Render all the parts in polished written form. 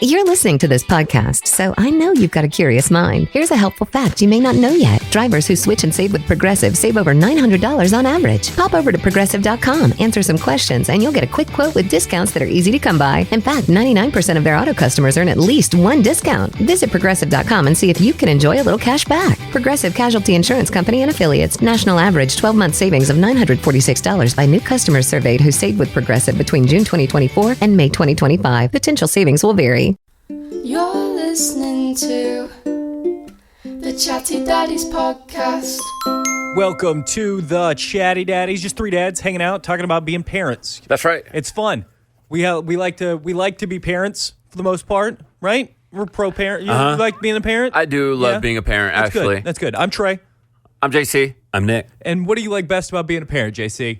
You're listening to this podcast, so I know you've got a curious mind. Here's a helpful fact you may not know yet. Drivers who switch and save with Progressive save over $900 on average. Pop over to Progressive.com, answer some questions, and you'll get a quick quote with discounts that are easy to come by. In fact, 99% of their auto customers earn at least one discount. Visit Progressive.com and see if you can enjoy a little cash back. Progressive Casualty Insurance Company and Affiliates. National average 12-month savings of $946 by new customers surveyed who saved with Progressive between June 2024 and May 2025. Potential savings will vary. You're listening to the Chatty Daddies podcast. Welcome to the Chatty Daddies. Just three dads hanging out, talking about being parents. That's right. It's fun. We like to be parents for the most part, right? We're pro-parent. You like being a parent? I do love being a parent, That's actually. Good. That's good. I'm Trey. I'm JC. I'm Nick. And what do you like best about being a parent, JC?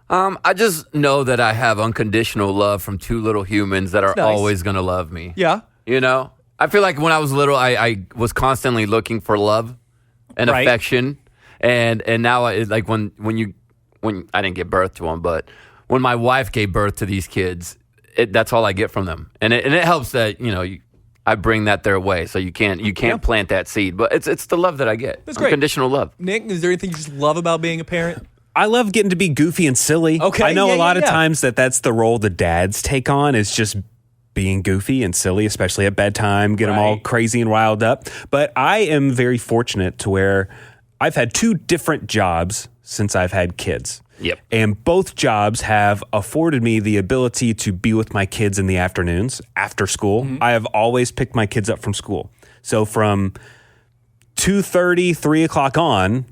I just know that I have unconditional love from two little humans that are nice. Always going to love me. Yeah. You know? I feel like when I was little, I was constantly looking for love and affection. And now, like when I didn't give birth to them, but when my wife gave birth to these kids, that's all I get from them. And it helps that, I bring that their way, so you can't plant that seed. But it's the love that I get. That's great. Unconditional love. Nick, is there anything you just love about being a parent? I love getting to be goofy and silly. Okay, I know yeah, a lot yeah, of yeah. times that's the role the dads take on is just being goofy and silly, especially at bedtime, get them all crazy and riled up. But I am very fortunate to where I've had two different jobs since I've had kids. Yep. And both jobs have afforded me the ability to be with my kids in the afternoons after school. I have always picked my kids up from school. So from 2:30, 3 o'clock on,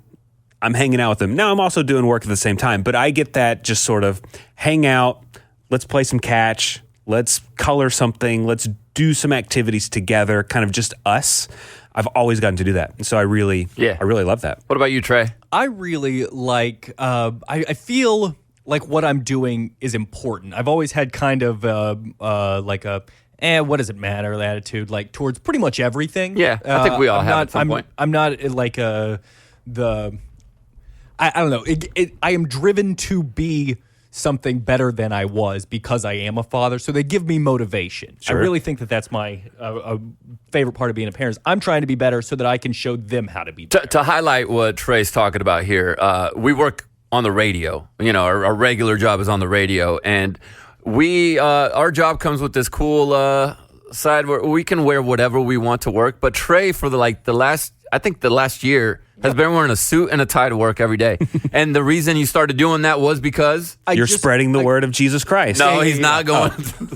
I'm hanging out with them. Now I'm also doing work at the same time, but I get that just sort of hang out, let's play some catch, let's color something, let's do some activities together, kind of just us. I've always gotten to do that. And so I really love that. What about you, Trey? I really like, I feel like what I'm doing is important. I've always had kind of like a, what does it matter attitude, like towards pretty much everything. Yeah, I think we all have at some point. I'm not like I don't know. I am driven to be something better than I was because I am a father. So they give me motivation. Sure. I really think that that's my favorite part of being a parent. I'm trying to be better so that I can show them how to be better. To highlight what Trey's talking about here, we work on the radio. Our regular job is on the radio, and we our job comes with this cool side where we can wear whatever we want to work. But Trey, for the last year, has been wearing a suit and a tie to work every day. And the reason he started doing that was because You're spreading the word of Jesus Christ. No, he's not going.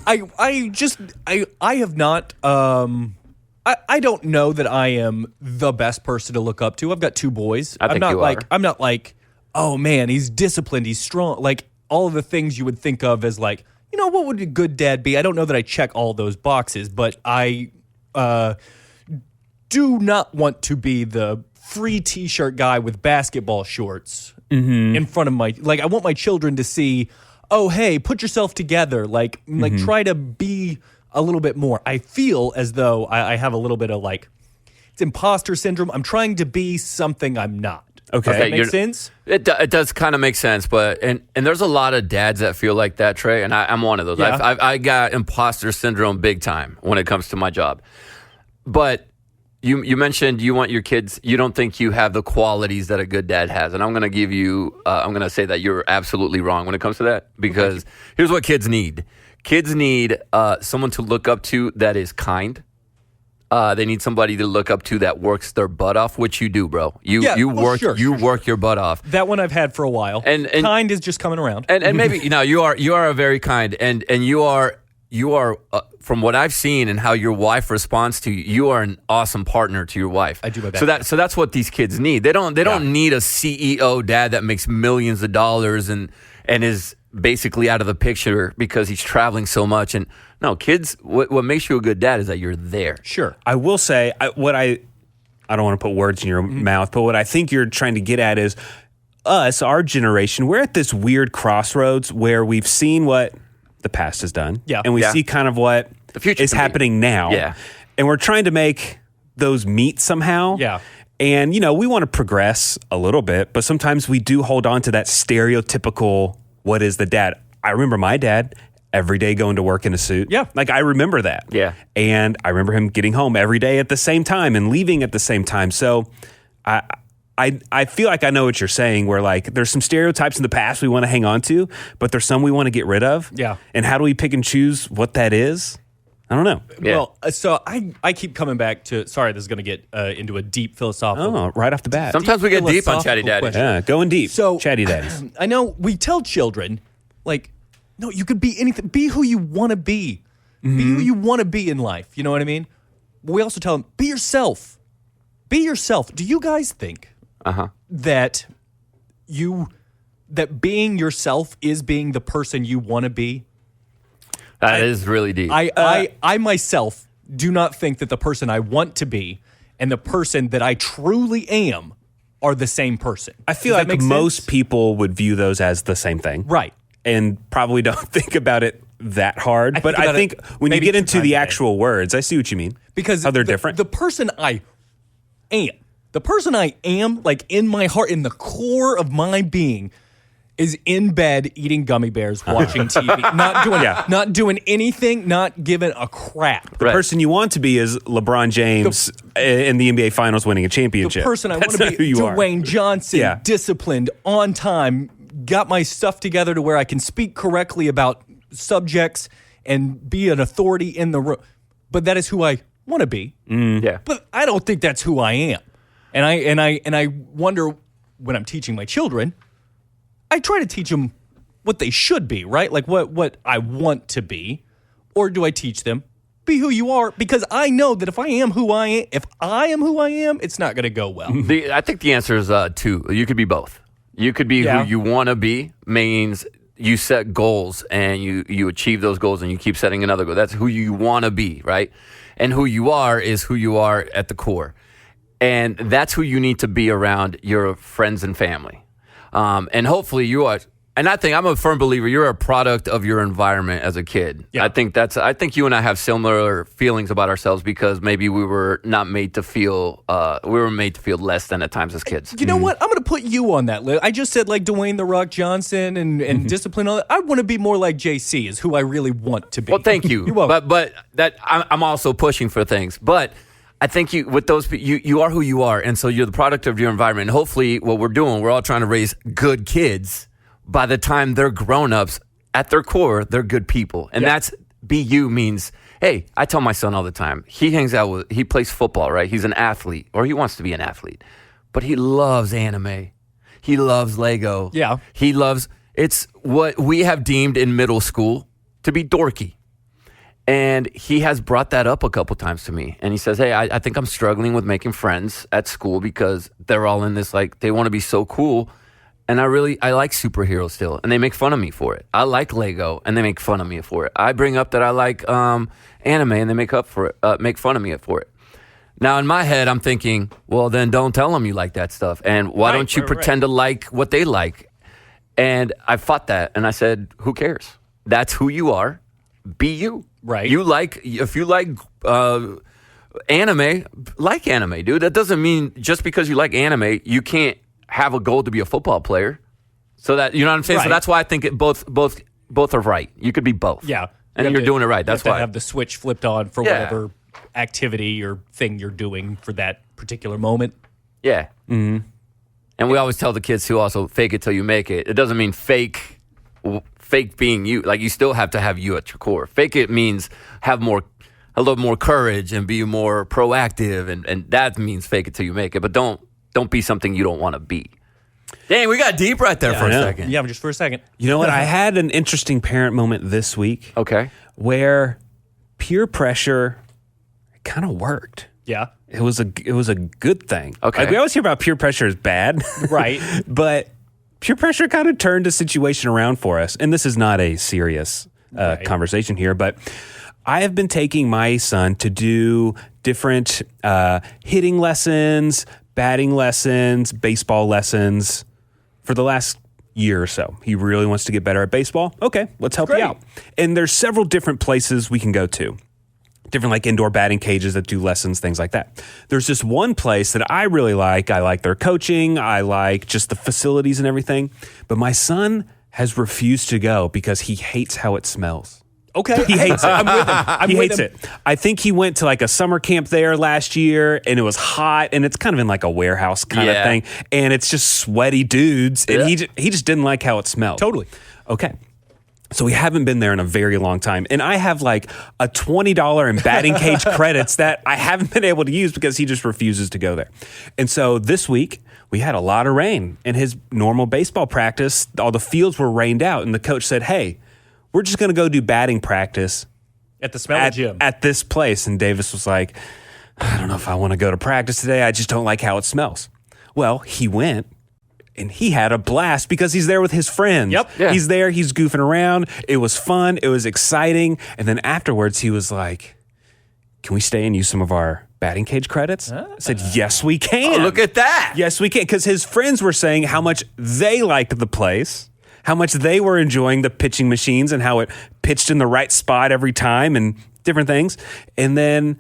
I have not. I don't know that I am the best person to look up to. I've got two boys. I think you are. I'm not like, oh man, he's disciplined, he's strong. Like all of the things you would think of as like, what would a good dad be? I don't know that I check all those boxes, but I do not want to be the free t-shirt guy with basketball shorts in front of I want my children to see, oh, hey, put yourself together. Like try to be a little bit more. I feel as though I have a little bit of it's imposter syndrome. I'm trying to be something I'm not. Okay. Does that make sense? It does kind of make sense, but and there's a lot of dads that feel like that, Trey, and I'm one of those. Yeah. I got imposter syndrome big time when it comes to my job. But you mentioned you want your kids, you don't think you have the qualities that a good dad has, and I'm going to give you, I'm going to say that you're absolutely wrong when it comes to that, because here's what kids need. Kids need someone to look up to that is kind. They need somebody to look up to that works their butt off, which you do, bro. You work your butt off. That one I've had for a while. And kind is just coming around. And maybe you are a very kind, and you are from what I've seen and how your wife responds to you, you are an awesome partner to your wife. I do my best. So that's what these kids need. They don't need a CEO dad that makes millions of dollars and is basically out of the picture because he's traveling so much. And no, kids, what makes you a good dad is that you're there. Sure. I will say I don't want to put words in your mouth, but what I think you're trying to get at is our generation, we're at this weird crossroads where we've seen what the past has done. Yeah. And we see kind of what the future is happening now. Yeah. And we're trying to make those meet somehow. Yeah. And, we want to progress a little bit, but sometimes we do hold on to that stereotypical, what is the dad? I remember my dad every day going to work in a suit. Yeah. Like I remember that. Yeah. And I remember him getting home every day at the same time and leaving at the same time. So I feel like I know what you're saying, where like there's some stereotypes in the past we want to hang on to, but there's some we want to get rid of. Yeah. And how do we pick and choose what that is? I don't know. Yeah. Well, so I keep coming back to, sorry, this is going to get into a deep philosophical. Oh, right off the bat. Sometimes we get deep on Chatty philosophical Daddy. question. Yeah, going deep. So Chatty Daddies. I know we tell children, like, no, you could be anything. Be who you want to be. Be who you want to be in life. You know what I mean? But we also tell them, be yourself. Be yourself. Do you guys think that being yourself is being the person you want to be? That is really deep. I myself do not think that the person I want to be and the person that I truly am are the same person. I feel Does that like make most sense? people would view those as the same thing. Right. And probably don't think about it that hard. But I think when you maybe get 2 into times the a day. actual words, I see what you mean. Because how they're different. The person I am, like in my heart, in the core of my being, is in bed eating gummy bears, watching TV, not doing anything, not giving a crap. The person you want to be is LeBron James in the NBA Finals winning a championship. The person I want That's to not be, who you are. Dwayne Johnson, Yeah. disciplined, on time, got my stuff together to where I can speak correctly about subjects and be an authority in the room. But that is who I want to be. yeah. But I don't think that's who I am. And I wonder, when I'm teaching my children, I try to teach them what they should be, right? Like what I want to be. Or do I teach them, be who you are? Because I know that if I am who I am, it's not going to go well. I think the answer is two. You could be both. You could be Yeah. who you want to be, means you set goals and you achieve those goals and you keep setting another goal. That's who you want to be, right? And who you are is who you are at the core. And that's who you need to be around your friends and family. And hopefully you are. And I think I'm a firm believer you're a product of your environment as a kid. Yeah. I think you and I have similar feelings about ourselves because maybe we were not made to feel less than at times as kids. You know what? I'm going to put you on that list. I just said like Dwayne "The Rock" Johnson and discipline. All that. I want to be more like JC is who I really want to be. Well, thank you. You're welcome. But that I'm also pushing for things. But I think you are who you are, and so you're the product of your environment. And hopefully, what we're doing, we're all trying to raise good kids. By the time they're grown-ups, at their core, they're good people. And that's be you means, hey, I tell my son all the time, he plays football, right? He's an athlete, or he wants to be an athlete. But he loves anime. He loves Lego. Yeah. It's what we have deemed in middle school to be dorky. And he has brought that up a couple times to me. And he says, hey, I think I'm struggling with making friends at school because they're all in this, like, they want to be so cool. And I like superheroes still, and they make fun of me for it. I like Lego, and they make fun of me for it. I bring up that I like anime, and they make fun of me for it. Now, in my head, I'm thinking, well, then don't tell them you like that stuff, and why don't you pretend to like what they like? And I fought that, and I said, who cares? That's who you are. Be you. Right. If you like anime, like anime, dude. That doesn't mean just because you like anime, you can't have a goal to be a football player. So that, you know what I'm saying? Right. So that's why I think both are right. You could be both. Yeah. And you're doing it right. That's you have why. to have the switch flipped on for whatever activity or thing you're doing for that particular moment. Yeah. Mm-hmm. And we always tell the kids to also fake it till you make it. It doesn't mean fake being you. Like, you still have to have you at your core. Fake it means have a little more courage and be more proactive, and that means fake it till you make it. But don't be something you don't want to be. Dang, we got deep right there for a second. Yeah, just for a second. You know what? I had an interesting parent moment this week. Okay. Where peer pressure kind of worked. Yeah. It was a good thing. Okay. Like, we always hear about peer pressure as bad. Right. But peer pressure kind of turned the situation around for us. And this is not a serious conversation here, but I have been taking my son to do different hitting lessons, batting lessons, baseball lessons for the last year or so. He really wants to get better at baseball. Okay, let's help you out. And there's several different places we can go to. Different like indoor batting cages that do lessons, things like that. There's just one place that I really like. I like their coaching. I like just the facilities and everything. But my son has refused to go because he hates how it smells. Okay. He hates it. I'm with him. He hates it. I think he went to like a summer camp there last year, and it was hot, and it's kind of in like a warehouse kind of thing, and it's just sweaty dudes, and he just didn't like how it smelled. Totally. Okay. So we haven't been there in a very long time, and I have like a $20 in batting cage credits that I haven't been able to use because he just refuses to go there. And so this week we had a lot of rain, and his normal baseball practice, all the fields were rained out, and the coach said, "Hey, we're just going to go do batting practice At the Smelly Gym. at this place." And Davis was like, "I don't know if I want to go to practice today. I just don't like how it smells." Well, he went, and he had a blast because he's there with his friends. Yep. Yeah. He's there. He's goofing around. It was fun. It was exciting. And then afterwards, he was like, "Can we stay and use some of our batting cage credits?" I said, "Yes, we can." Oh, look at that. Yes, we can. Because his friends were saying how much they liked the place, how much they were enjoying the pitching machines and how it pitched in the right spot every time and different things. And then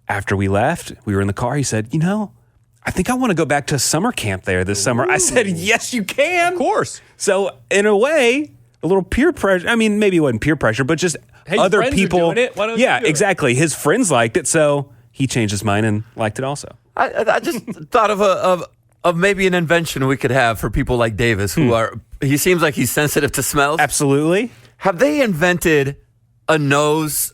after we left, we were in the car. He said, "I think I want to go back to summer camp there this summer." I said, "Yes, you can." Of course. So in a way, a little peer pressure. I mean, maybe it wasn't peer pressure, but just Hey, other friends are people. doing it. Why don't you do it? exactly. His friends liked it, so he changed his mind and liked it also. I just thought of maybe an invention we could have for people like Davis who he seems like he's sensitive to smells. Absolutely. Have they invented a nose,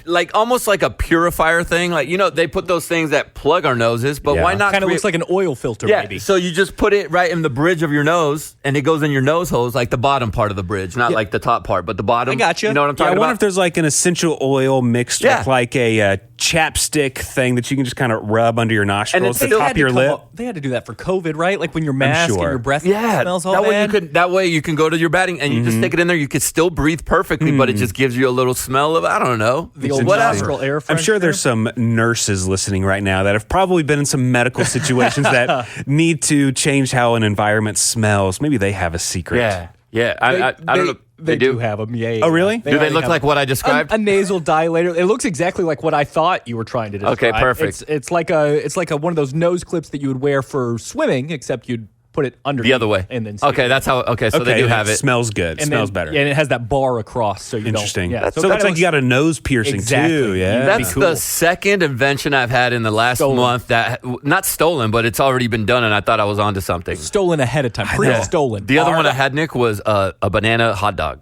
like almost like a purifier thing? Like, they put those things that plug our noses, but Yeah. why not? Kind of looks like an oil filter, yeah. maybe. So you just put it right in the bridge of your nose, and it goes in your nose holes, like the bottom part of the bridge, not like the top part, but the bottom. I gotcha. You know what I'm Yeah, I talking wonder about? if there's like an essential oil mixed Yeah. with like a chapstick thing that you can just kind of rub under your nostrils, the still top of your lip. They had to do that for COVID, right? Like when your mask sure. and your breath Yeah, smells all that way bad. that way you can go to your batting and you just stick it in there. You could still breathe perfectly, but it just gives you a little smell of, I don't know, The old whatever. nostril air I'm sure freshener. there's some nurses listening right now that have probably been in some medical situations that need to change how an environment smells. Maybe they have a secret. Yeah, yeah. I don't know. They do have them. Yeah. Oh, really? Do they already look have like what I described? a nasal dilator? It looks exactly like what I thought you were trying to describe. Okay, perfect. It's like a one of those nose clips that you would wear for swimming, except you'd put it under the other way. and then okay, that's how. Okay, so they do have it. Smells good. and Smells then, better. Yeah, and it has that bar across, so you Interesting. don't. Yeah, So, it it looks kinda like you got a nose piercing Exactly. too. Yeah. That's cool. the second invention I've had in the last Stolen. month that not stolen, but it's already been done, and I thought I was onto something. stolen ahead of time, know. pre-stolen. The other one I had, Nick, was a banana hot dog.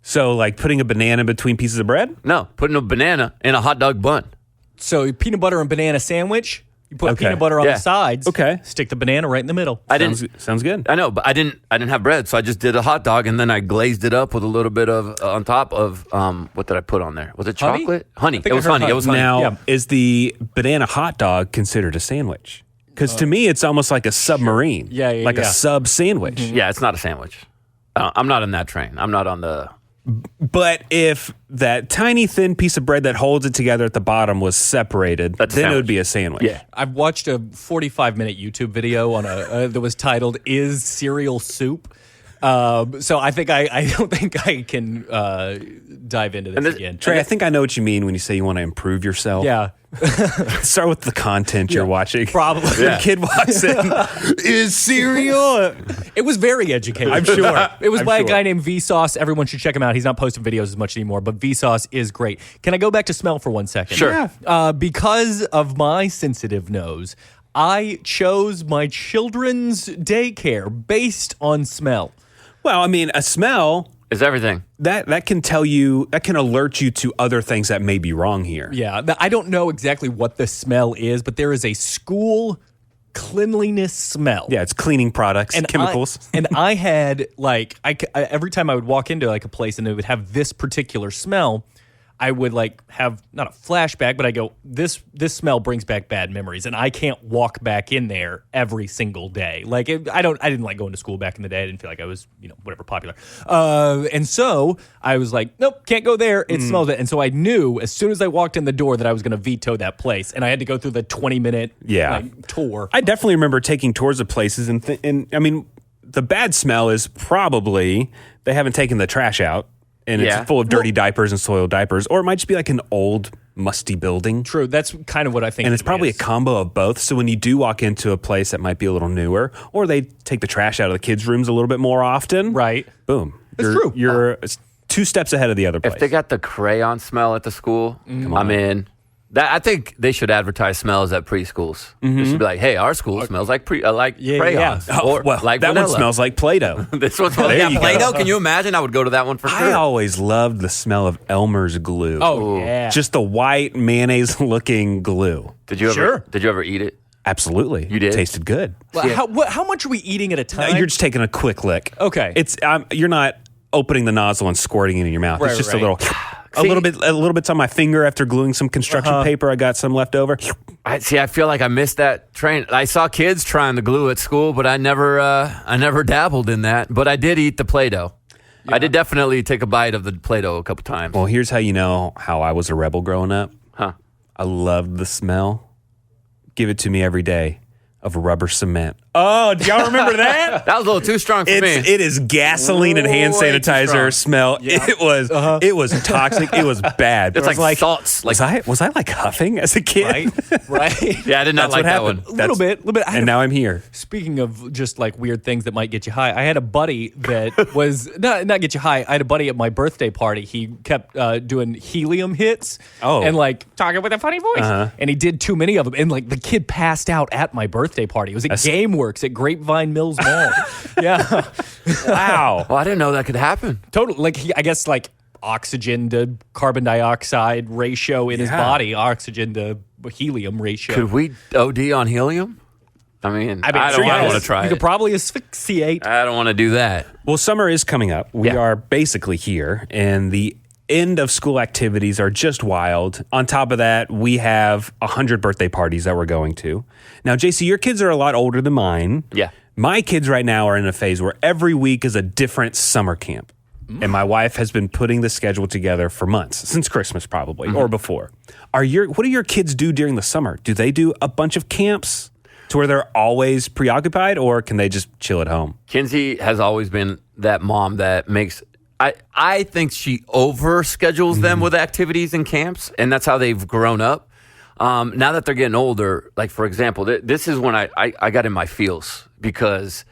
So like putting a banana between pieces of bread? No, putting a banana in a hot dog bun. So peanut butter and banana sandwich. You put Okay. peanut butter on Yeah. the sides. Okay. Stick the banana right in the middle. I didn't. Sounds good. I know, but I didn't have bread, so I just did a hot dog, and then I glazed it up with a little bit of on top of what did I put on there? Was it Honey? chocolate? Honey. I think It was I heard honey. It was honey. Now, Yeah. is the banana hot dog considered a sandwich? Because to me, it's almost like a submarine. Yeah, yeah, like yeah. a sub sandwich. Yeah, it's not a sandwich. I'm not on that train. I'm not on the. But if that tiny thin piece of bread that holds it together at the bottom was separated, That's a then it would sandwich. be a sandwich. Yeah. I've watched a 45-minute YouTube video on that was titled "Is Cereal Soup?" So I think I don't think I can dive into this again. Trey, I think I know what you mean when you say you want to improve yourself. Yeah, Start with the content you're watching. probably. The kid walks in. Is cereal? It was very educational. I'm sure. It was I'm by sure. a guy named Vsauce. Everyone should check him out. He's not posting videos as much anymore, but Vsauce is great. Can I go back to smell for 1 second? Sure. Yeah. Because of my sensitive nose, I chose my children's daycare based on smell. Well, I mean, a smell Is everything. that can tell you, that can alert you to other things that may be wrong here. Yeah, I don't know exactly what the smell is, but there is a school cleanliness smell. Yeah, it's cleaning products, chemicals. I had like every time I would walk into like a place and it would have this particular smell, I would like have not a flashback, but I go, this smell brings back bad memories, and I can't walk back in there every single day. Like I didn't like going to school back in the day. I didn't feel like I was whatever popular, and so I was like, nope, can't go there. It smells it, and so I knew as soon as I walked in the door that I was going to veto that place, and I had to go through the 20-minute tour. I definitely remember taking tours of places, and I mean, the bad smell is probably they haven't taken the trash out. And Yeah. it's full of dirty diapers and soiled diapers. Or it might just be like an old, musty building. True, that's kind of what I think. And it's it probably a is. combo of both. So when you do walk into a place that might be a little newer, or they take the trash out of the kids' rooms a little bit more often. Right. Boom. That's true. You're 2 steps ahead of the other place. If they got the crayon smell at the school, I'm in. I think they should advertise smells at preschools. They should be like, "Hey, our school smells like crayons, Oh, well, like that vanilla. one smells like Play-Doh. This one smells There like you go. Play-Doh. Can you imagine? I would go to that one for sure. I always loved the smell of Elmer's glue. Oh, yeah. Just the white mayonnaise-looking glue. Did you ever? Sure. Did you ever eat it? Absolutely. You did? Tasted good. Well, how much are we eating at a time? You're just taking a quick lick. Okay. You're not opening the nozzle and squirting it in your mouth. Right, it's just right. a little bit's on my finger after gluing some construction paper. I got some left over. I feel like I missed that train. I saw kids trying the glue at school, but I never dabbled in that. But I did eat the Play-Doh. Yeah. I did definitely take a bite of the Play-Doh a couple times. Well, here's how you know how I was a rebel growing up. Huh? I loved the smell. Give it to me every day of rubber cement. Oh, do y'all remember that? That was a little too strong for me. It is gasoline and hand Way too sanitizer strong. smell. Yeah. It was toxic. It was bad. It's I was like salts. Was I like huffing as a kid? right? Yeah, I did not That's like what that happened. one. A little bit. And now I'm here. Speaking of just like weird things that might get you high, I had a buddy that was not get you high. I had a buddy at my birthday party. He kept doing helium hits and like talking with a funny voice. And he did too many of them. And like the kid passed out at my birthday party. It was at GameWorks at Grapevine Mills Mall. Yeah. Wow. Well, I didn't know that could happen. Totally. Like I guess like oxygen to carbon dioxide ratio in his body, oxygen to helium ratio. Could we OD on helium? I mean, I don't want to try You it. could probably asphyxiate. I don't want to do that. Well, summer is coming up. We are basically here, and the end of school activities are just wild. On top of that, we have 100 birthday parties that we're going to. Now, JC, your kids are a lot older than mine. Yeah. My kids right now are in a phase where every week is a different summer camp. And my wife has been putting the schedule together for months, since Christmas probably, or before. What do your kids do during the summer? Do they do a bunch of camps to where they're always preoccupied, or can they just chill at home? Kinsey has always been that mom that makes... I think she over schedules them with activities and camps, and that's how they've grown up. Now that they're getting older, like for example, this is when I got in my feels, because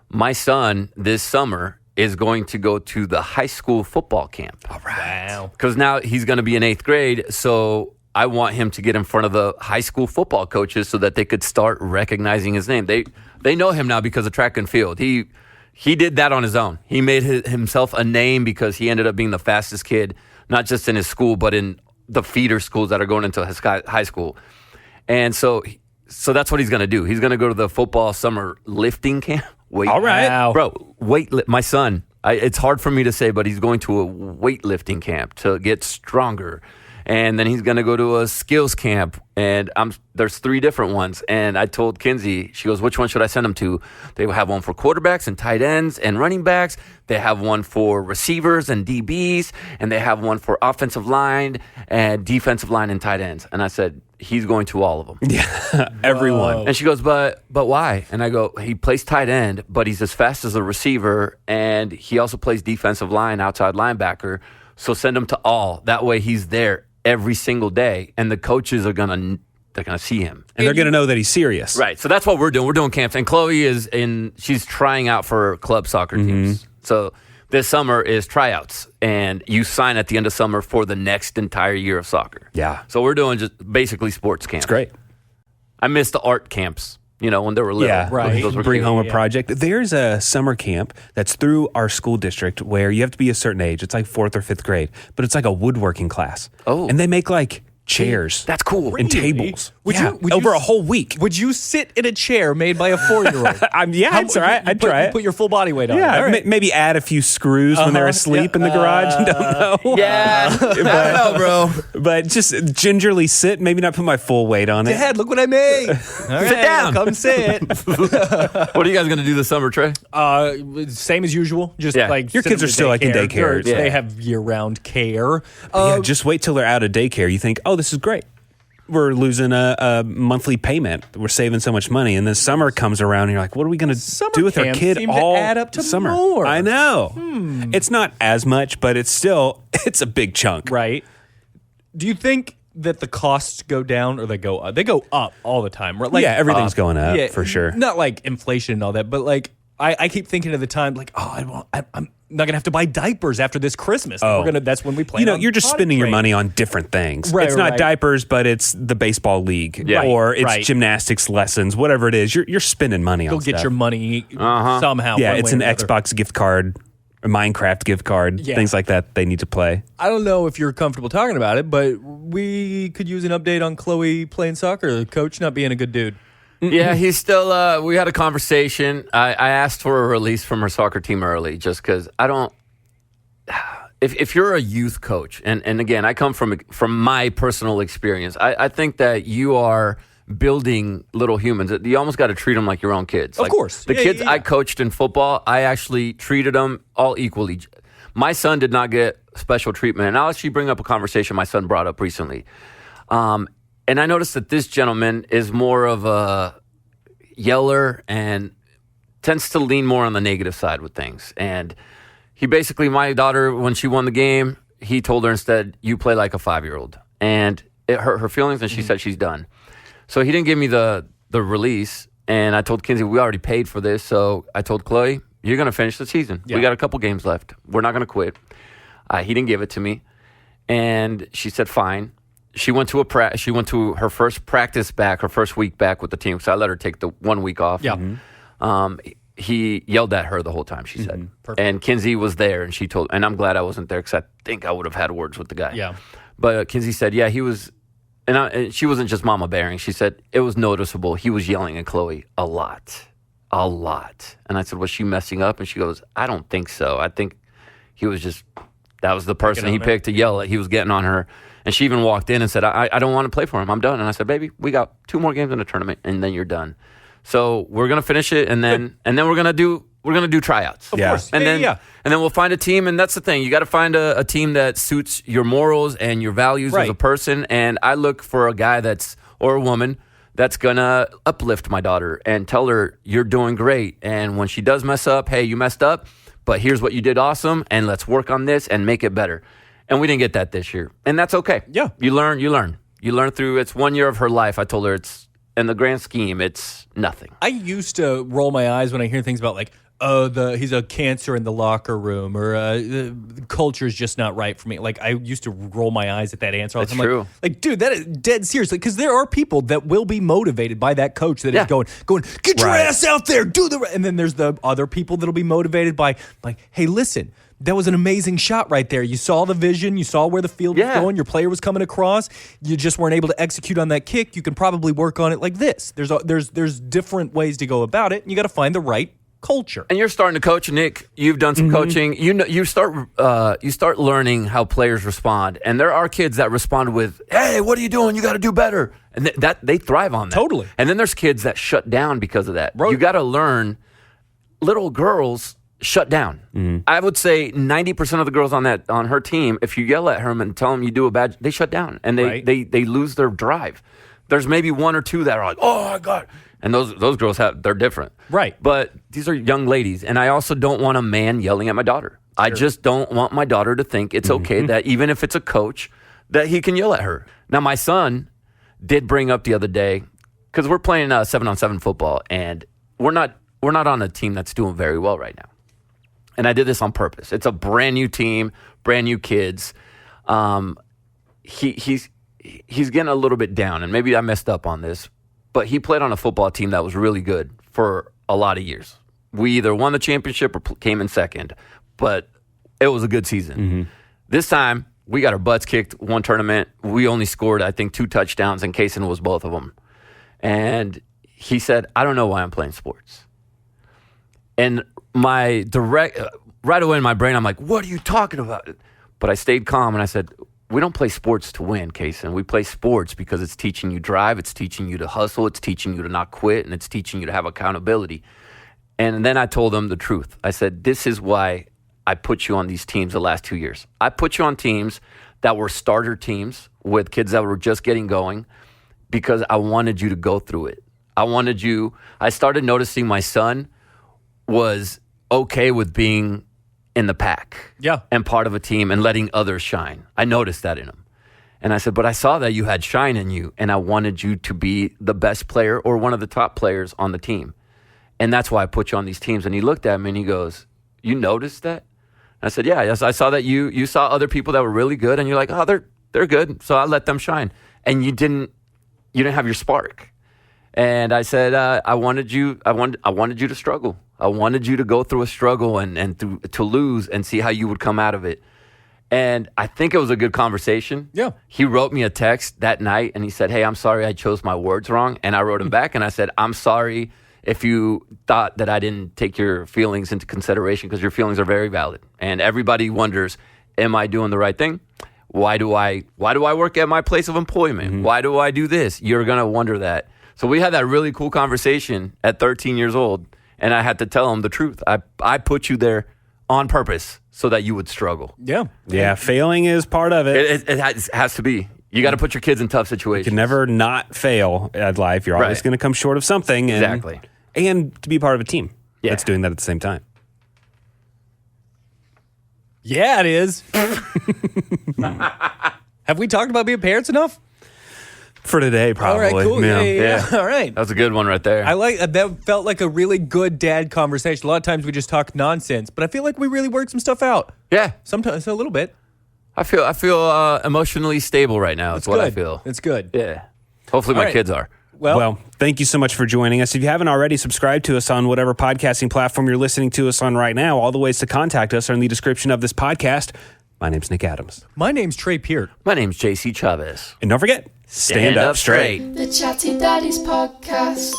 my son this summer is going to go to the high school football camp. All right. Wow. Because now he's going to be in 8th grade, so I want him to get in front of the high school football coaches so that they could start recognizing his name. They know him now because of track and field. He did that on his own. He made himself a name because he ended up being the fastest kid, not just in his school, but in the feeder schools that are going into his high school. And so that's what he's going to do. He's going to go to the football summer lifting camp. All right. Wow. Bro, my son, it's hard for me to say, but he's going to a weightlifting camp to get stronger. And then he's going to go to a skills camp. And there's 3 different ones. And I told Kinsey, she goes, which one should I send him to? They have one for quarterbacks and tight ends and running backs. They have one for receivers and DBs. And they have one for offensive line and defensive line and tight ends. And I said, he's going to all of them. Yeah, everyone. And she goes, but why? And I go, he plays tight end, but he's as fast as a receiver. And he also plays defensive line, outside linebacker. So send him to all. That way he's there every single day, and the coaches are gonna see him, And they're going to know that he's serious. right? So that's what we're doing. We're doing camps, and Chloe she's trying out for club soccer teams. So this summer is tryouts, and you sign at the end of summer for the next entire year of soccer. Yeah. So we're doing just basically sports camps. It's great. I miss the art camps, when they were little. Yeah, Right. Those were Bring cute. home a project. There's a summer camp that's through our school district where you have to be a certain age. It's like 4th or 5th grade, but it's like a woodworking class. Oh. And they make like chairs. That's cool. And Really? tables. Would yeah, you- would over you- a whole week. Would you sit in a chair made by a 4-year-old? I'd try it. I'd try it. Put your full body weight on it. Yeah, All right. maybe add a few screws when they're asleep in the garage. Don't know. Yeah, I don't know, bro. But just gingerly sit, maybe not put my full weight on it. Dad, look what I made. All right, down. Come sit. What are you guys gonna do this summer, Trey? Same as usual. Just Yeah. like Your send kids them are to still, like, in daycare. They Yeah. have year-round care. Yeah, just wait till they're out of daycare. You think, oh, this is great. We're losing a monthly payment. We're saving so much money. And then summer comes around and you're like, what are we going to Summer do with our camps kid seem to all add up to summer? more. I know. It's not as much, but it's a big chunk. Right. Do you think that the costs go down or they go up? They go up all the time. Right? Like, Yeah, everything's going up for sure. Not like inflation and all that, but like I keep thinking of the time like, oh, not gonna have to buy diapers after this Christmas. Oh. That's when we plan. You're just potty spending your training. money on different things. Right, it's not right. diapers, but it's the baseball league, Yeah. or it's Right. gymnastics lessons, whatever it is. You're spending money on You'll stuff. get your money somehow. Yeah, one it's way an or another. Xbox gift card, a Minecraft gift card, Yeah. things like that. They need to play. I don't know if you're comfortable talking about it, but we could use an update on Chloe playing soccer. The coach not being a good dude. Yeah, he's still. We had a conversation. I asked for a release from her soccer team early, just because I don't. If you're a youth coach, and again, I come from my personal experience, I think that you are building little humans. You almost got to treat them like your own kids. Of course. The Yeah, kids yeah. I coached in football, I actually treated them all equally. My son did not get special treatment, and I'll actually bring up a conversation my son brought up recently. And I noticed that this gentleman is more of a yeller and tends to lean more on the negative side with things. And he basically, my daughter, when she won the game, he told her instead, you play like a 5-year-old. And it hurt her feelings, and she said she's done. So he didn't give me the release, and I told Kinsey, we already paid for this. So I told Chloe, you're going to finish the season. Yeah. We got a couple games left. We're not going to quit. He didn't give it to me. And she said, fine. She went to her first practice back, her first week back with the team. So I let her take the 1 week off. Yeah. He yelled at her the whole time, she said. Perfect. And Kinsey was there, and and I'm glad I wasn't there because I think I would have had words with the guy. Yeah. But Kinsey said, yeah, he was, and she wasn't just mama bearing. She said it was noticeable. He was yelling at Chloe a lot. And I said, was she messing up? And she goes, I don't think so. I think he was that was the person on he her. picked to yell at. He was getting on her. And she even walked in and said, I don't want to play for him. I'm done. And I said, baby, we got 2 more games in the tournament, and then you're done. So we're gonna finish it, and then we're gonna do tryouts. Of course. And then and then we'll find a team, and that's the thing. You got to find a team that suits your morals and your values as a Right. person. And I look for a guy or a woman that's gonna uplift my daughter and tell her you're doing great. And when she does mess up, hey, you messed up, but here's what you did awesome, and let's work on this and make it better. And we didn't get that this year, and that's okay. Yeah. You learn through. It's 1 year of her life. I told her it's in the grand scheme, it's nothing. I used to roll my eyes when I hear things about like, he's a cancer in the locker room, or the culture's just not right for me. Like, I used to roll my eyes at that answer all the That's time. true. Like, dude, that is dead serious. Because there are people that will be motivated by that coach that is Yeah. going, get your Right. ass out there, do the. And then there's the other people that'll be motivated by, like, hey, listen. That was an amazing shot right there. You saw the vision. You saw where the field was Yeah. going. Your player was coming across. You just weren't able to execute on that kick. You can probably work on it like this. There's different ways to go about it. And you got to find the right culture. And you're starting to coach, Nick. You've done some coaching. You start learning how players respond. And there are kids that respond with, "Hey, what are you doing? You got to do better." And that they thrive on that. Totally. And then there's kids that shut down because of that. Bro. You got to learn. Little girls shut down. I would say 90% of the girls on her team, if you yell at them and tell them you do a bad, they shut down and Right. they lose their drive. There's maybe 1 or 2 that are like, "Oh my God." And those girls they're different. Right. But these are young ladies. And I also don't want a man yelling at my daughter. I just don't want my daughter to think it's okay that even if it's a coach, that he can yell at her. Now, my son did bring up the other day, because we're playing 7-on-7 football, and we're not on a team that's doing very well right now. And I did this on purpose. It's a brand new team, brand new kids. He's getting a little bit down, and maybe I messed up on this, but he played on a football team that was really good for a lot of years. We either won the championship or came in second, but it was a good season. This time, we got our butts kicked one tournament. We only scored, I think, 2 touchdowns, and Kaysen was both of them. And he said, I don't know why I'm playing sports. And my right away in my brain, I'm like, what are you talking about? But I stayed calm, and I said, we don't play sports to win, Kaysen. We play sports because it's teaching you drive, it's teaching you to hustle, it's teaching you to not quit, and it's teaching you to have accountability. And then I told him the truth. I said, this is why I put you on these teams the last 2 years. I put you on teams that were starter teams with kids that were just getting going because I wanted you to go through it. I started noticing my son was okay with being in the pack. Yeah. And part of a team and letting others shine. I noticed that in him. And I said, but I saw that you had shine in you, and I wanted you to be the best player or one of the top players on the team. And that's why I put you on these teams. And he looked at me and he goes, you noticed that? I said, yeah, yes, I saw that you saw other people that were really good, and you're like, oh, they're good, so I let them shine. And you didn't have your spark. And I said, I wanted you to struggle. I wanted you to go through a struggle and to lose and see how you would come out of it. And I think it was a good conversation. Yeah. He wrote me a text that night, and he said, hey, I'm sorry I chose my words wrong. And I wrote him back, and I said, I'm sorry if you thought that I didn't take your feelings into consideration, because your feelings are very valid. And everybody wonders, am I doing the right thing? Why do I work at my place of employment? Why do I do this? You're going to wonder that. So we had that really cool conversation at 13 years old, and I had to tell him the truth. I put you there on purpose so that you would struggle. Yeah. Yeah, failing is part of it. It has to be. You got to put your kids in tough situations. You can never not fail at life. You're always going to come short of something. Exactly. And to be part of a team that's doing that at the same time. Yeah, it is. Have we talked about being parents enough? For today, probably. All right, cool. Yeah. All right. That was a good one right there. I like that. Felt like a really good dad conversation. A lot of times we just talk nonsense, but I feel like we really worked some stuff out. Yeah. Sometimes a little bit. I feel emotionally stable right now. That's what I feel. It's good. Yeah. Hopefully my kids are. Well, thank you so much for joining us. If you haven't already, subscribe to us on whatever podcasting platform you're listening to us on right now. All the ways to contact us are in the description of this podcast. My name's Nick Adams. my name's Trey Peart. My name's JC Chavez. And don't forget, stand up straight. The Chatty Daddies Podcast.